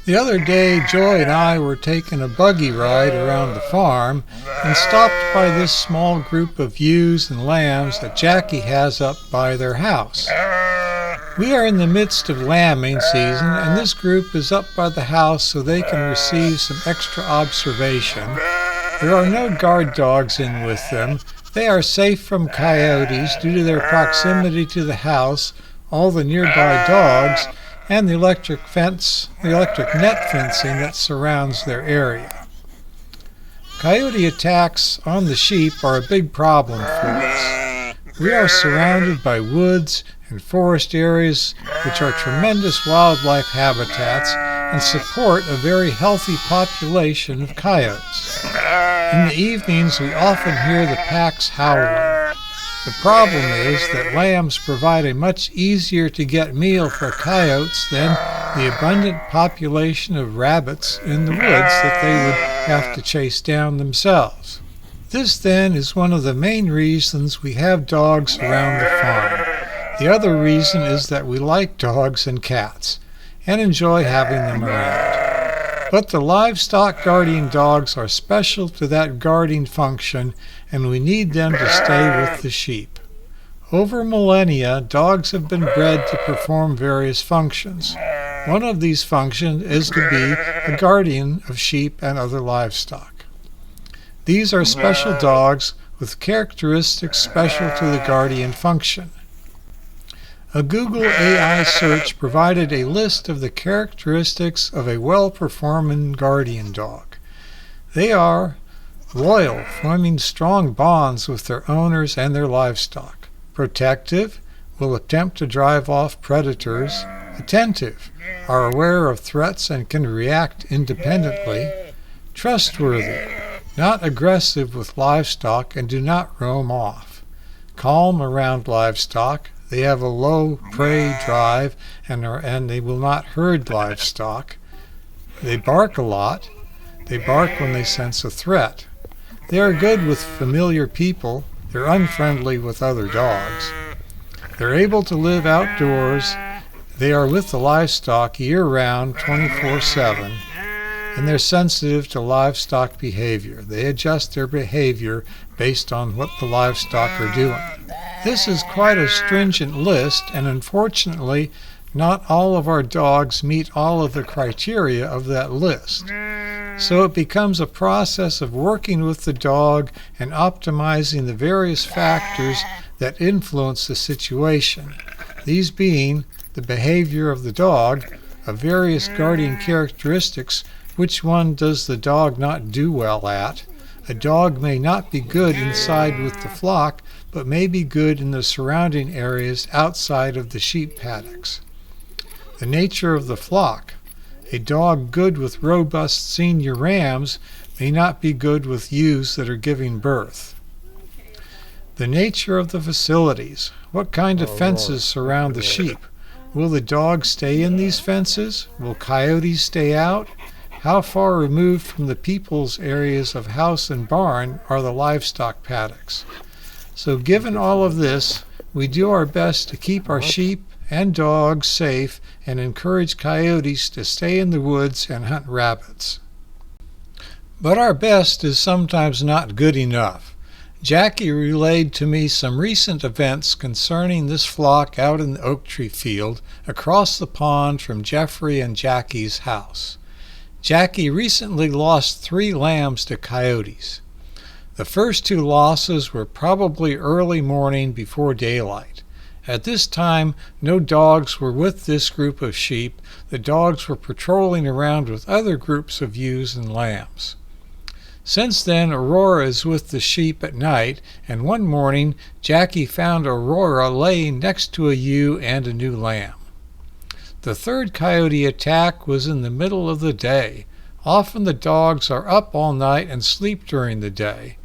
The other day, Joy and I were taking a buggy ride around the farm and stopped by this small group of ewes and lambs that Jackie has up by their house. We are in the midst of lambing season, and this group is up by the house so they can receive some extra observation. There are no guard dogs in with them. They are safe from coyotes due to their proximity to the house, all the nearby dogs, and the electric net fencing that surrounds their area. Coyote attacks on the sheep are a big problem for us. We are surrounded by woods and forest areas which are tremendous wildlife habitats and support a very healthy population of coyotes. In the evenings, we often hear the packs howling. The problem is that lambs provide a much easier to get meal for coyotes than the abundant population of rabbits in the woods that they would have to chase down themselves. This then is one of the main reasons we have dogs around the farm. The other reason is that we like dogs and cats and enjoy having them around. But the livestock guardian dogs are special to that guarding function, and we need them to stay with the sheep. Over millennia, dogs have been bred to perform various functions. One of these functions is to be a guardian of sheep and other livestock. These are special dogs with characteristics special to the guardian function. A Google AI search provided a list of the characteristics of a well-performing guardian dog. They are loyal, forming strong bonds with their owners and their livestock; protective, will attempt to drive off predators; attentive, are aware of threats and can react independently; trustworthy, not aggressive with livestock and do not roam off; calm around livestock. They have a low prey drive and they will not herd livestock. They bark a lot. They bark when they sense a threat. They are good with familiar people. They're unfriendly with other dogs. They're able to live outdoors. They are with the livestock year-round, 24/7, and they're sensitive to livestock behavior. They adjust their behavior based on what the livestock are doing. This is quite a stringent list, and unfortunately, not all of our dogs meet all of the criteria of that list. So it becomes a process of working with the dog and optimizing the various factors that influence the situation, these being the behavior of the dog, of various guardian characteristics. Which one does the dog not do well at? A dog may not be good inside with the flock, but may be good in the surrounding areas outside of the sheep paddocks. The nature of the flock. A dog good with robust senior rams may not be good with ewes that are giving birth. The nature of the facilities. What kind of fences surround the sheep? Will the dogs stay in these fences? Will coyotes stay out? How far removed from the people's areas of house and barn are the livestock paddocks? So given all of this, we do our best to keep our sheep and dogs safe and encourage coyotes to stay in the woods and hunt rabbits. But our best is sometimes not good enough. Jackie relayed to me some recent events concerning this flock out in the oak tree field across the pond from Jeffrey and Jackie's house. Jackie recently lost 3 lambs to coyotes. The first 2 losses were probably early morning before daylight. At this time, no dogs were with this group of sheep. The dogs were patrolling around with other groups of ewes and lambs. Since then, Aurora is with the sheep at night, and one morning, Jackie found Aurora laying next to a ewe and a new lamb. The third coyote attack was in the middle of the day. Often the dogs are up all night and sleep during the day.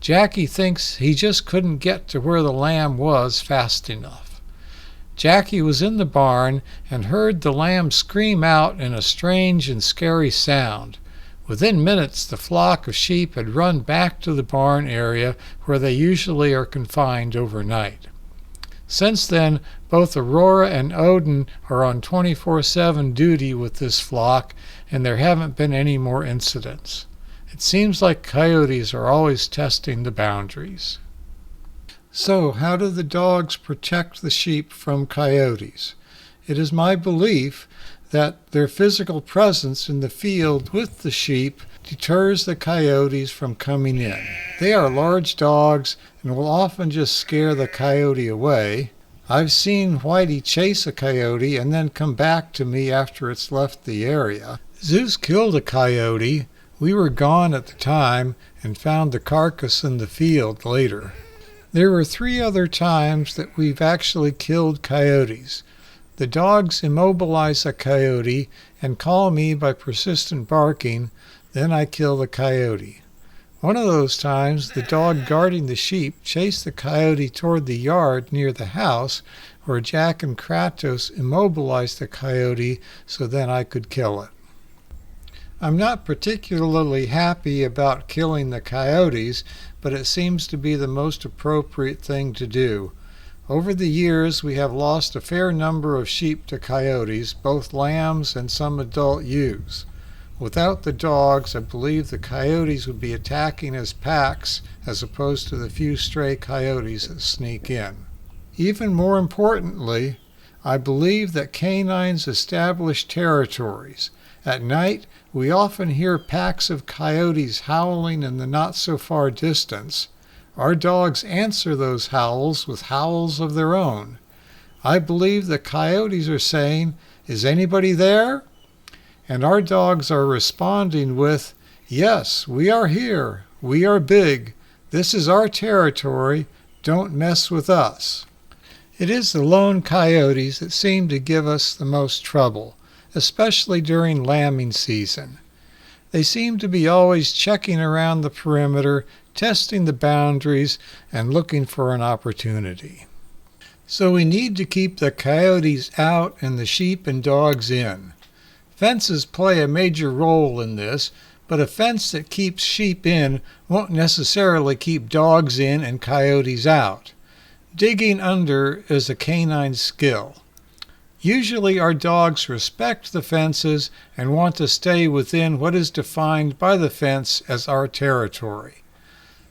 Jackie thinks he just couldn't get to where the lamb was fast enough. Jackie was in the barn and heard the lamb scream out in a strange and scary sound. Within minutes, the flock of sheep had run back to the barn area where they usually are confined overnight. Since then, both Aurora and Odin are on 24/7 duty with this flock, and there haven't been any more incidents. It seems like coyotes are always testing the boundaries. So, how do the dogs protect the sheep from coyotes? It is my belief that their physical presence in the field with the sheep deters the coyotes from coming in. They are large dogs and will often just scare the coyote away. I've seen Whitey chase a coyote and then come back to me after it's left the area. Zeus killed a coyote. We were gone at the time and found the carcass in the field later. There were 3 other times that we've actually killed coyotes. The dogs immobilize a coyote and call me by persistent barking, then I kill the coyote. One of those times, the dog guarding the sheep chased the coyote toward the yard near the house, where Jack and Kratos immobilized the coyote so then I could kill it. I'm not particularly happy about killing the coyotes, but it seems to be the most appropriate thing to do. Over the years, we have lost a fair number of sheep to coyotes, both lambs and some adult ewes. Without the dogs, I believe the coyotes would be attacking as packs as opposed to the few stray coyotes that sneak in. Even more importantly, I believe that canines establish territories. At night, we often hear packs of coyotes howling in the not-so-far distance. Our dogs answer those howls with howls of their own. I believe the coyotes are saying, "Is anybody there?" And our dogs are responding with, "Yes, we are here. We are big. This is our territory. Don't mess with us." It is the lone coyotes that seem to give us the most trouble, especially during lambing season. They seem to be always checking around the perimeter, testing the boundaries, and looking for an opportunity. So we need to keep the coyotes out and the sheep and dogs in. Fences play a major role in this, but a fence that keeps sheep in won't necessarily keep dogs in and coyotes out. Digging under is a canine skill. Usually our dogs respect the fences and want to stay within what is defined by the fence as our territory.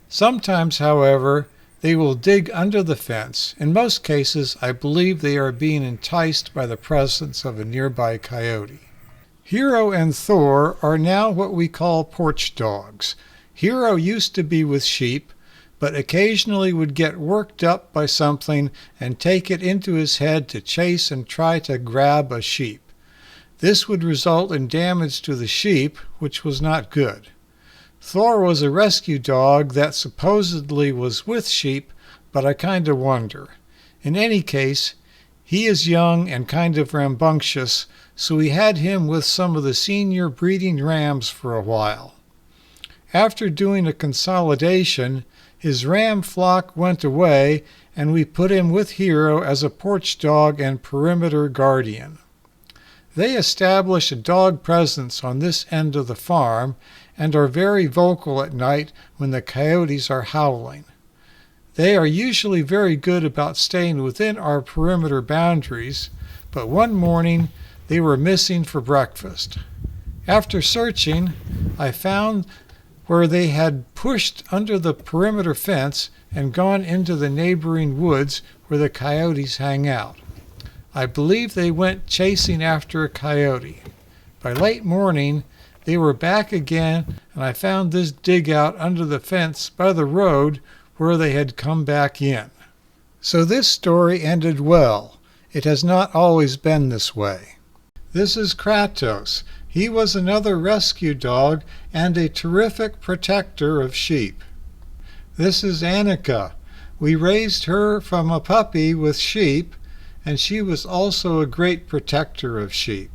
Sometimes, however, they will dig under the fence. In most cases, I believe they are being enticed by the presence of a nearby coyote. Hero and Thor are now what we call porch dogs. Hero used to be with sheep, but occasionally would get worked up by something and take it into his head to chase and try to grab a sheep. This would result in damage to the sheep, which was not good. Thor was a rescue dog that supposedly was with sheep, but I kind of wonder. In any case, he is young and kind of rambunctious, so we had him with some of the senior breeding rams for a while. After doing a consolidation, his ram flock went away, and we put him with Hero as a porch dog and perimeter guardian. They establish a dog presence on this end of the farm and are very vocal at night when the coyotes are howling. They are usually very good about staying within our perimeter boundaries, but one morning they were missing for breakfast. After searching, I found where they had pushed under the perimeter fence and gone into the neighboring woods where the coyotes hang out. I believe they went chasing after a coyote. By late morning, they were back again, and I found this dig out under the fence by the road where they had come back in. So this story ended well. It has not always been this way. This is Kratos. He was another rescue dog and a terrific protector of sheep. This is Annika. We raised her from a puppy with sheep, and she was also a great protector of sheep.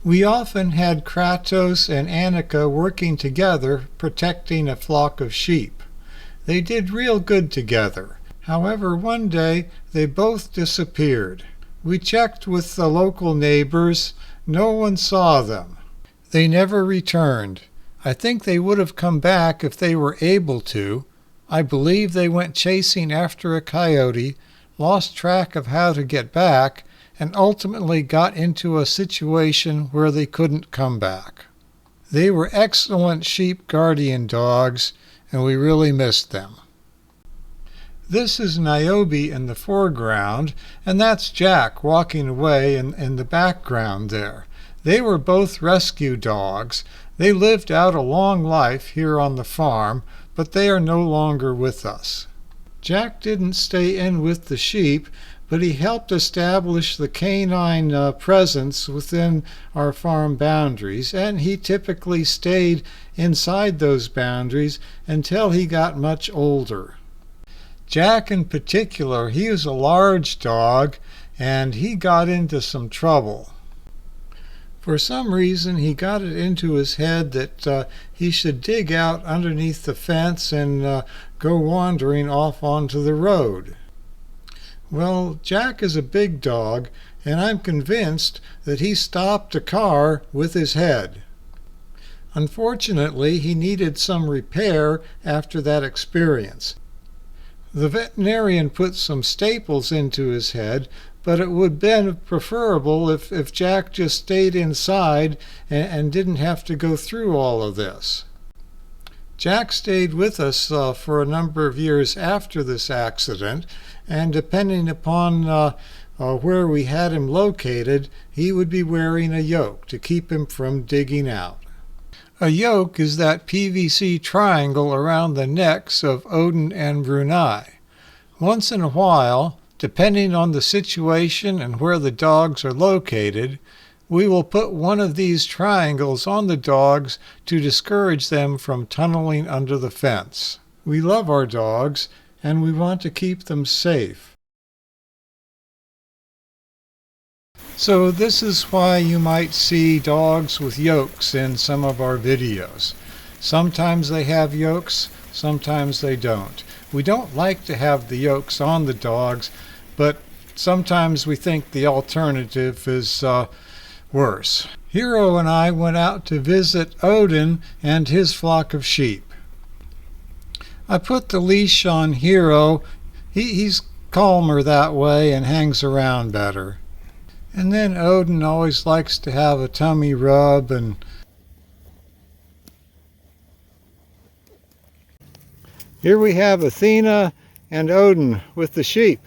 We often had Kratos and Annika working together, protecting a flock of sheep. They did real good together. However, one day they both disappeared. We checked with the local neighbors. No one saw them. They never returned. I think they would have come back if they were able to. I believe they went chasing after a coyote, lost track of how to get back, and ultimately got into a situation where they couldn't come back. They were excellent sheep guardian dogs, and we really missed them. This is Niobe in the foreground, and that's Jack walking away in the background there. They were both rescue dogs. They lived out a long life here on the farm, but they are no longer with us. Jack didn't stay in with the sheep, but he helped establish the canine presence within our farm boundaries, and he typically stayed inside those boundaries until he got much older. Jack in particular, he was a large dog, and he got into some trouble. For some reason, he got it into his head that he should dig out underneath the fence and go wandering off onto the road. Well, Jack is a big dog, and I'm convinced that he stopped a car with his head. Unfortunately, he needed some repair after that experience. The veterinarian put some staples into his head, but it would have been preferable if Jack just stayed inside and didn't have to go through all of this. Jack stayed with us for a number of years after this accident, and depending upon where we had him located, he would be wearing a yoke to keep him from digging out. A yoke is that PVC triangle around the necks of Odin and Brunei. Once in a while, depending on the situation and where the dogs are located, we will put one of these triangles on the dogs to discourage them from tunneling under the fence. We love our dogs, and we want to keep them safe. So this is why you might see dogs with yokes in some of our videos. Sometimes they have yokes, sometimes they don't. We don't like to have the yokes on the dogs, but sometimes we think the alternative is worse. Hero and I went out to visit Odin and his flock of sheep. I put the leash on Hero. He's calmer that way and hangs around better. And then Odin always likes to have a tummy rub, and here we have Athena and Odin with the sheep.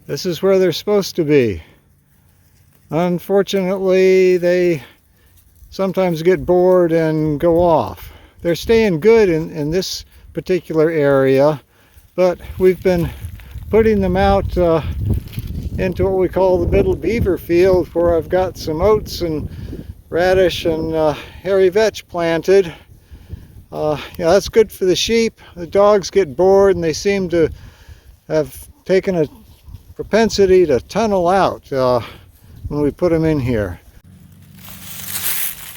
This is where they're supposed to be. Unfortunately, they sometimes get bored and go off. They're staying good in this particular area, but we've been putting them out into what we call the middle beaver field, where I've got some oats and radish and hairy vetch planted. That's good for the sheep. The dogs get bored, and they seem to have taken a propensity to tunnel out when we put them in here.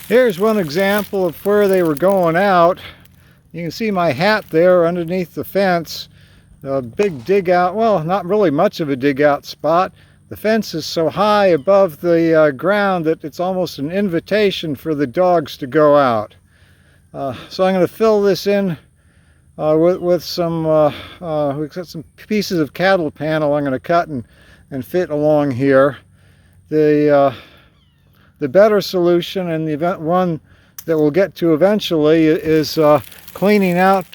Here's one example of where they were going out. You can see my hat there underneath the fence. A big dig out, well, not really much of a dig out spot. The fence is so high above the ground that it's almost an invitation for the dogs to go out. So I'm going to fill this in with some, we've got some pieces of cattle panel I'm going to cut and fit along here. The better solution, and the one that we'll get to eventually, is cleaning out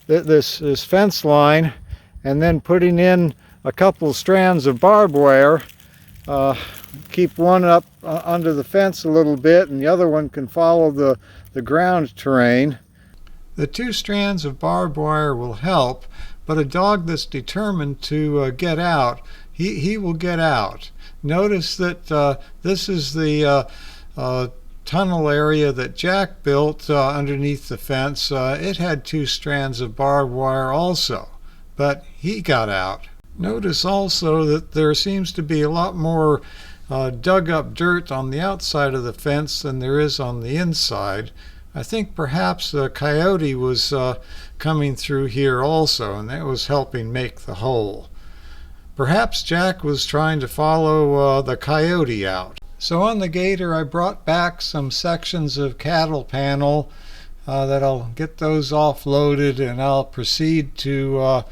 this fence line and then putting in a couple strands of barbed wire. Keep one up under the fence a little bit, and the other one can follow the ground terrain. The 2 strands of barbed wire will help, but a dog that's determined to get out, he will get out. Notice that this is the tunnel area that Jack built underneath the fence. It had 2 strands of barbed wire also, but he got out. Notice also that there seems to be a lot more dug up dirt on the outside of the fence than there is on the inside. I think perhaps a coyote was coming through here also, and that was helping make the hole. Perhaps Jack was trying to follow the coyote out. So on the gator, I brought back some sections of cattle panel that I'll get those offloaded, and I'll proceed to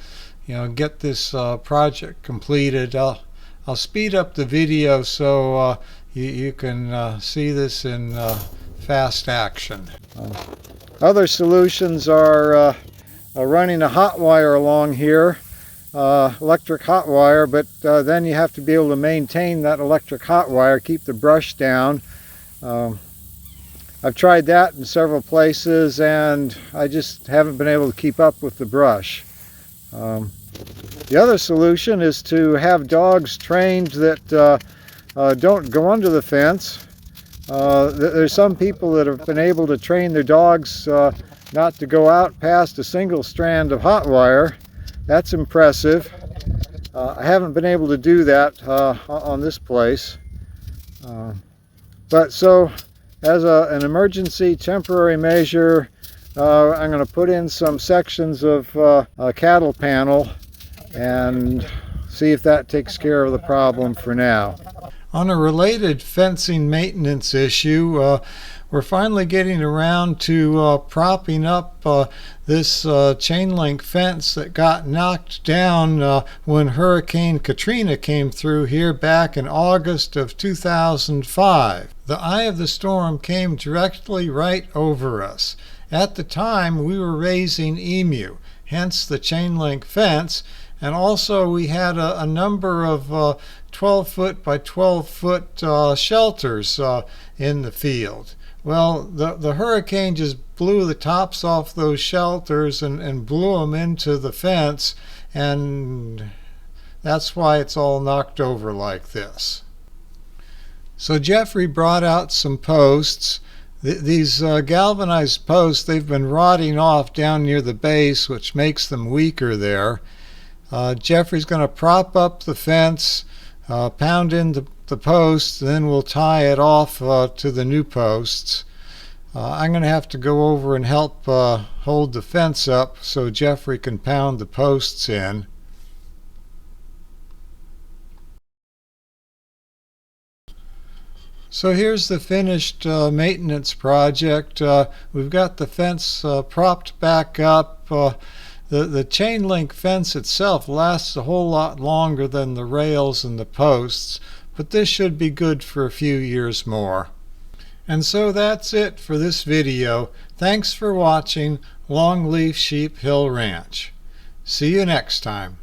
get this project completed. I'll speed up the video so you can see this in fast action. Other solutions are running a hot wire along here, electric hot wire, but then you have to be able to maintain that electric hot wire, keep the brush down. I've tried that in several places and I just haven't been able to keep up with the brush. The other solution is to have dogs trained that don't go under the fence. There's some people that have been able to train their dogs not to go out past a single strand of hot wire. That's impressive. I haven't been able to do that on this place. But so, as an emergency temporary measure, I'm going to put in some sections of a cattle panel and see if that takes care of the problem for now. On a related fencing maintenance issue, we're finally getting around to propping up this chain link fence that got knocked down when Hurricane Katrina came through here back in August of 2005. The eye of the storm came directly right over us. At the time, we were raising emu, hence the chain link fence, and also we had a number of 12-foot by 12-foot shelters in the field. Well, the hurricane just blew the tops off those shelters and blew them into the fence, and that's why it's all knocked over like this. So Jeffrey brought out some posts. These galvanized posts, they've been rotting off down near the base, which makes them weaker there. Jeffrey's going to prop up the fence, pound in the posts, then we'll tie it off to the new posts. I'm going to have to go over and help hold the fence up so Jeffrey can pound the posts in. So here's the finished maintenance project. We've got the fence propped back up. The chain link fence itself lasts a whole lot longer than the rails and the posts, but this should be good for a few years more. And so that's it for this video. Thanks for watching Longleaf Sheep Hill Ranch. See you next time.